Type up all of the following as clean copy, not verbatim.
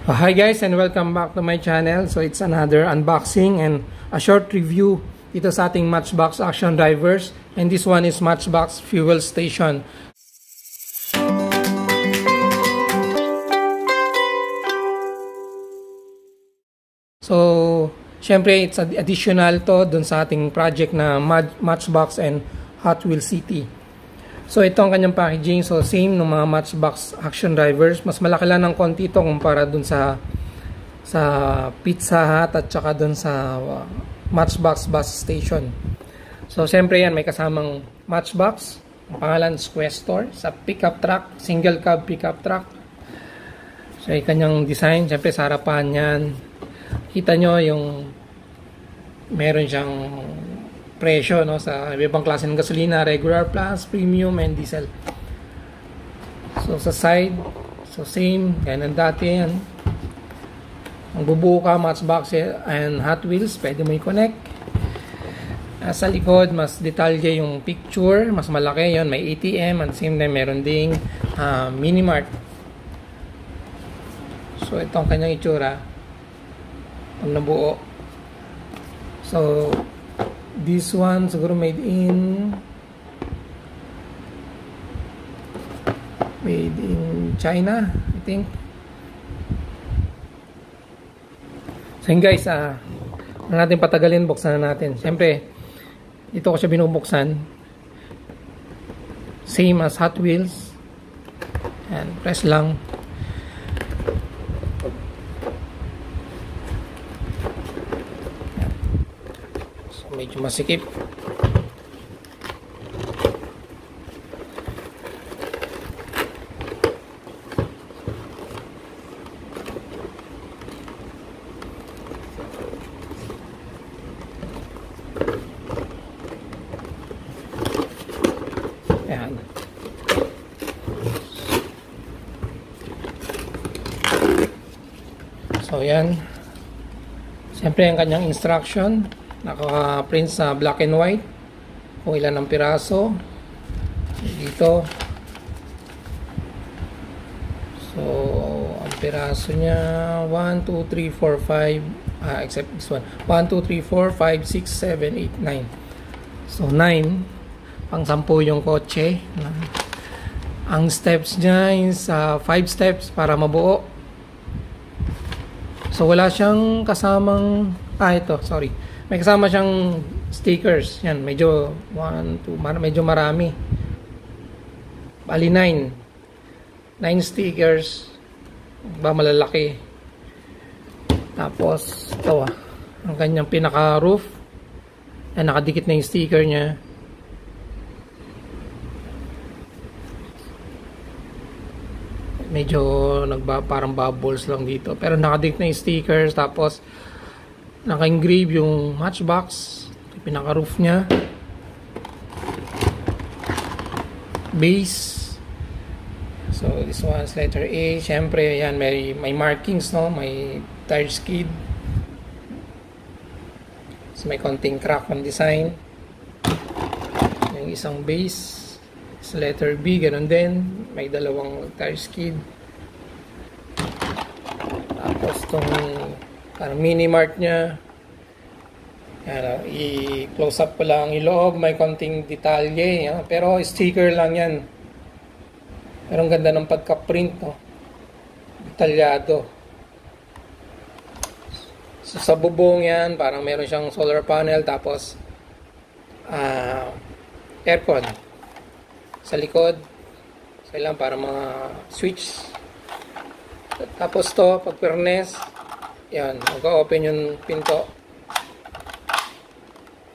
Hi guys, and welcome back to my channel. So it's another unboxing and a short review dito sa ating Matchbox Action Drivers, and this one is Matchbox Fuel Station. So syempre it's additional to dun sa ating project na Matchbox and Hot Wheels City. So ito ang kanyang packaging. So same ng mga Matchbox Action Drivers. Mas malaki lang ng konti ito kumpara dun sa Pizza Hut at saka dun sa Matchbox Bus Station. So siyempre yan, may kasamang Matchbox. Ang pangalan is Questor. Sa pickup truck, single cab pickup truck. So yung kanyang design, siyempre sa harapan yan. Kita nyo yung meron siyang presyo, no, sa ibang klase ng gasolina, regular plus, premium, and diesel. So sa side, so same, ganun dati yan. Ang bubuo ka, Matchbox and Hot Wheels, pwede mo i-connect. Sa likod, mas detalye yung picture, mas malaki yon, may ATM, at same time meron ding mini-mart. So ito ang kanyang itsura pag nabuo. So this one siguro made in China, I think. So yun guys, huwag natin patagalin, buksan na natin. Siyempre, dito ko siya binubuksan. Same as Hot Wheels. And press lang. Medyo masikip. Ayan. So yan. Siyempre ang kanyang instruction, naka-print sa black and white kung ilan ang piraso dito. So ang piraso niya 1, 2, 3, 4, 5 except this one, 1, 2, 3, 4, 5, 6, 7, 8, 9. So 9 pang 10 yung kotse. Ang steps niya is 5 steps para mabuo. So wala siyang kasamang ito, sorry, may kasama siyang stickers. Yan, medyo 1, 2, medyo marami. Bali 9 stickers. Ba malalaki. Tapos ito ang kanyang pinaka roof. Yan, nakadikit na yung sticker niya. Medyo parang bubbles lang dito, pero nakadikit na yung stickers. Tapos naka-engrave yung Matchbox, yung pinaka-roof niya, base. So this one's letter A. Syempre yan, may markings, no, may tire skid. So may konting crack on design. Yung isang base is letter B, ganun din, may dalawang tire skid. Tapos tong parang mini-mart niya, i-close up ko lang yung loob, may konting detalye, pero sticker lang yan. Pero ang ganda ng pagka-print, no? Detalyado. So sa bubong yan, parang meron siyang solar panel, tapos aircon sa likod. So ilang para mga switch. Tapos to, pag fairness, yan, mag-open yung pinto.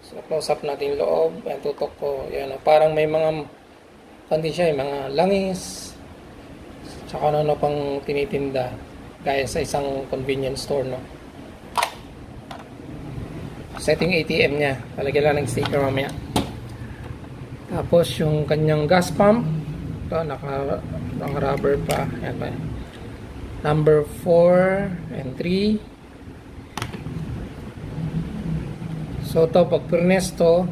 So close up natin yung loob. Yan, tutok ko. Yan, parang may mga kondisyon, mga langis, tsaka ano pang tinitinda, gaya sa isang convenience store, no? Setting ATM niya, talagyan lang ng sticker mamaya. Tapos yung kanyang gas pump, ito naka rubber pa. Yan pa, number 4 and 3. So to, pag furnace to,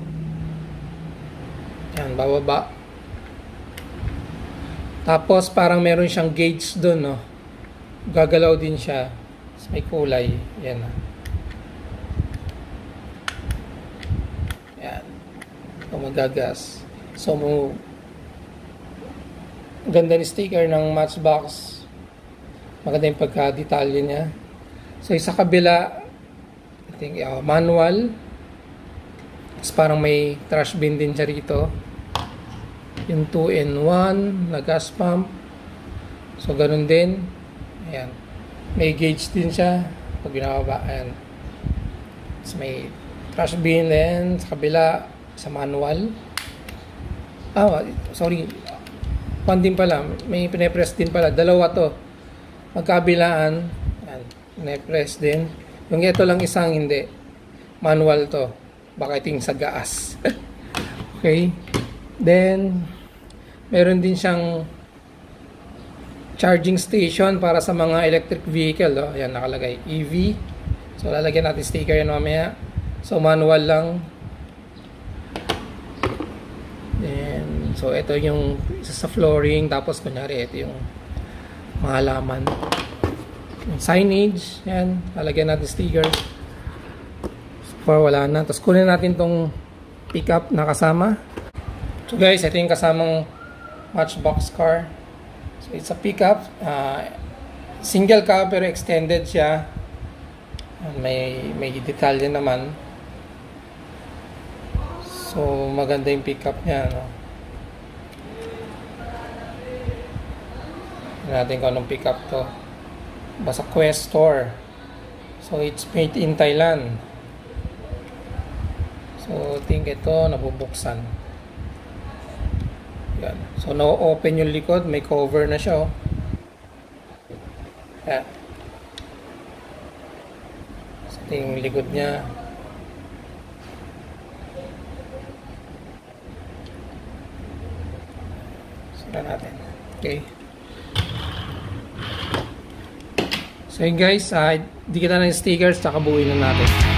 yan, bababa. Tapos parang meron siyang gauge dun, no? gagalaw din siya. May kulay. Yan. Yan. So, magagas. So, ganda ni sticker ng Matchbox. Maganda yung pagka-detalye niya. So, sa kabila, I think, manual. Tapos parang may trash bin din siya rito. Yung 2-in-1 na gas pump. So, ganun din. Ayan. May gauge din siya. Pag binababa, ayan. Tapos may trash bin din sa kabila, sa manual. Sorry. One din pala. May pinapress din pala. Dalawa to. Magkabilaan. Ayan. Pinapress din. Yung ito lang isang hindi. Manual to. Baka iting sa gas. Okay. Then, meron din siyang charging station para sa mga electric vehicle. Oh. Ayan, nakalagay. EV. So, lalagyan natin sticker yan mamaya. So, manual lang. Then, so, ito yung isa sa flooring. Tapos, kunyari, ito yung mga halaman. Yung signage. Ayan, lalagyan natin sticker. So far, wala na. Tapos, kunin natin tong pickup na kasama. So, guys, ito yung kasamang Matchbox car. So, it's a pickup. Single cab pero extended siya. May detalye naman. So, maganda yung pickup niya. No? Tignan natin kung anong pickup to. Basta Questor. So, it's made in Thailand. So, think ito nabubuksan. Yan. So, no-open yung likod. May cover na siya. Oh. Yan. So, ito yung likod niya. Sira natin. Okay. So, yun guys. Dikita na yung stickers. Tsaka buuin na natin.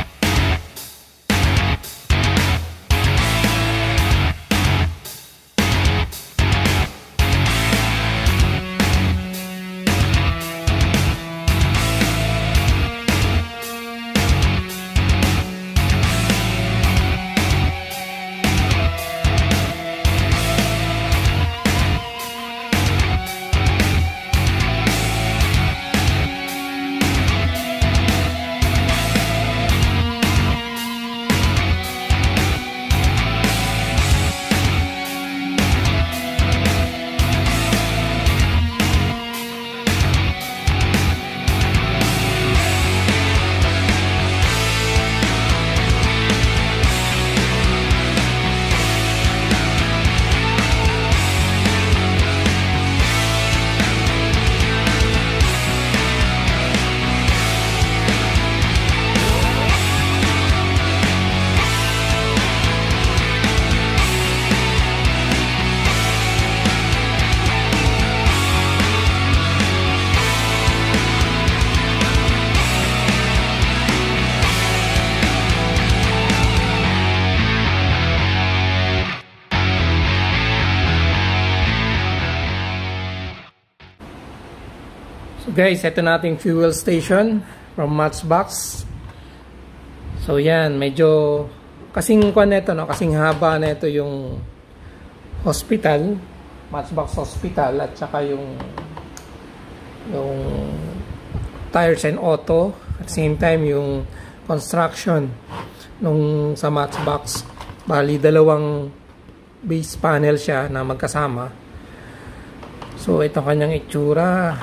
So guys, ito nating fuel station from Matchbox. So yan, medyo kasing kuan nito, no? Kasing haba na ito yung hospital, Matchbox Hospital, at saka yung tires and auto, at the same time yung construction nung sa Matchbox. Bali, dalawang base panel siya na magkasama. So ito kanyang itsura.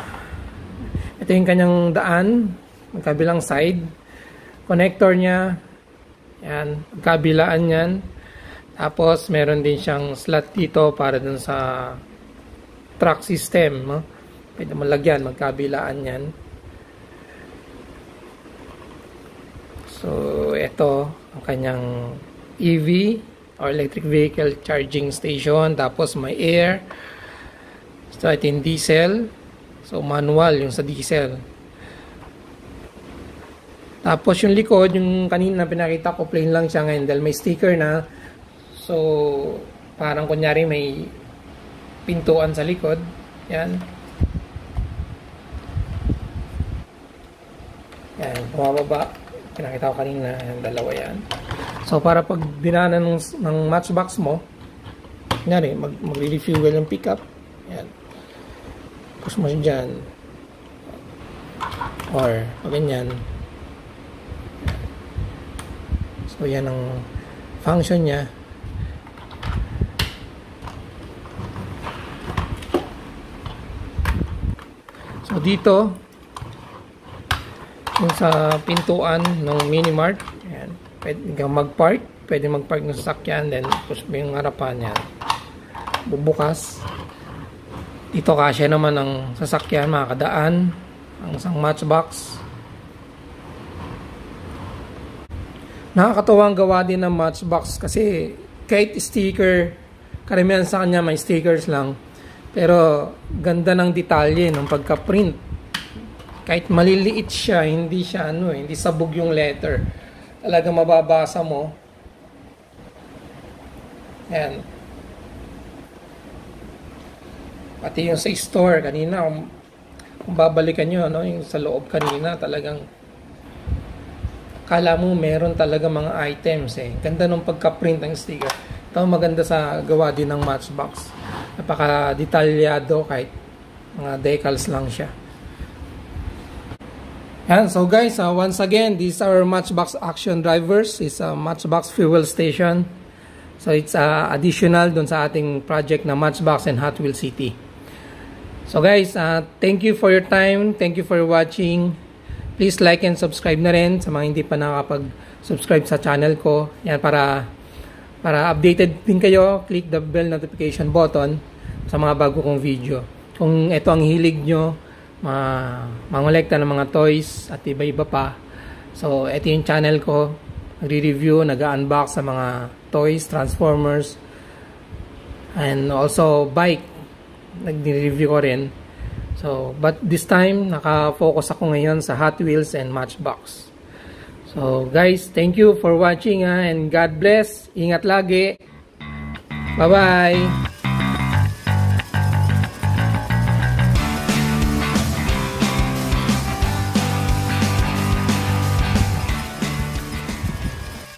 Ito yung kanyang daan, magkabilang side. Connector niya, yan, magkabilaan yan. Tapos, meron din siyang slot dito para dun sa track system. No? Pwede mo lagyan, magkabilaan yan. So, ito, ang kanyang EV, or electric vehicle charging station. Tapos, may air. So, ito yung diesel. So, manual yung sa diesel. Tapos, yung likod, yung kanina pinakita ko, plain lang siya ngayon dahil may sticker na. So, parang kunyari may pintuan sa likod. Yan. Yan, bumababa. Pinakita ko kanina, yan, dalawa yan. So, para pag dinaanan ng matchbox mo, kunyari, magre-refuel yung pickup. Yan. Push mo siya dyan. Or, pag ganyan. So, yan ang function niya. So, dito, yung sa pintuan ng Minimart, yan, pwede kang mag-park, pwede mag-park ng sasakyan, then push mo yung harapan yan, bubukas. Dito kasya naman ang sasakyan, makakadaan ang isang matchbox. Nakakatuwang gawa din ng matchbox kasi kahit sticker, karamihan sa kanya may stickers lang, pero ganda ng detalye ng pagka-print. Kahit maliliit siya, hindi siya hindi sabog yung letter. Talagang mababasa mo. Yan. Pati yung sa store kanina, kung babalikan nyo, yung sa loob kanina, talagang kala mo meron talaga mga items eh. Ganda ng pagka-print ng sticker. Ito maganda sa gawa din ng matchbox. Napaka-detalyado kahit mga decals lang siya. Yan. So guys, once again, these are matchbox action drivers. It's a matchbox fuel station. So it's additional dun sa ating project na Matchbox and Hot Wheels City. So guys, thank you for your time. Thank you for watching. Please like and subscribe na rin sa mga hindi pa nakakapag-subscribe sa channel ko. Yan, para updated din kayo. Click the bell notification button sa mga bago kong video. Kung ito ang hilig nyo, mangolekta ng mga toys at iba-iba pa. So, ito yung channel ko. Nagre-review, nag-unbox sa mga toys, transformers, and also bike. Nagre-review ko rin. So, but this time, naka-focus ako ngayon sa Hot Wheels and Matchbox. So, guys, thank you for watching and God bless. Ingat lagi. Bye-bye.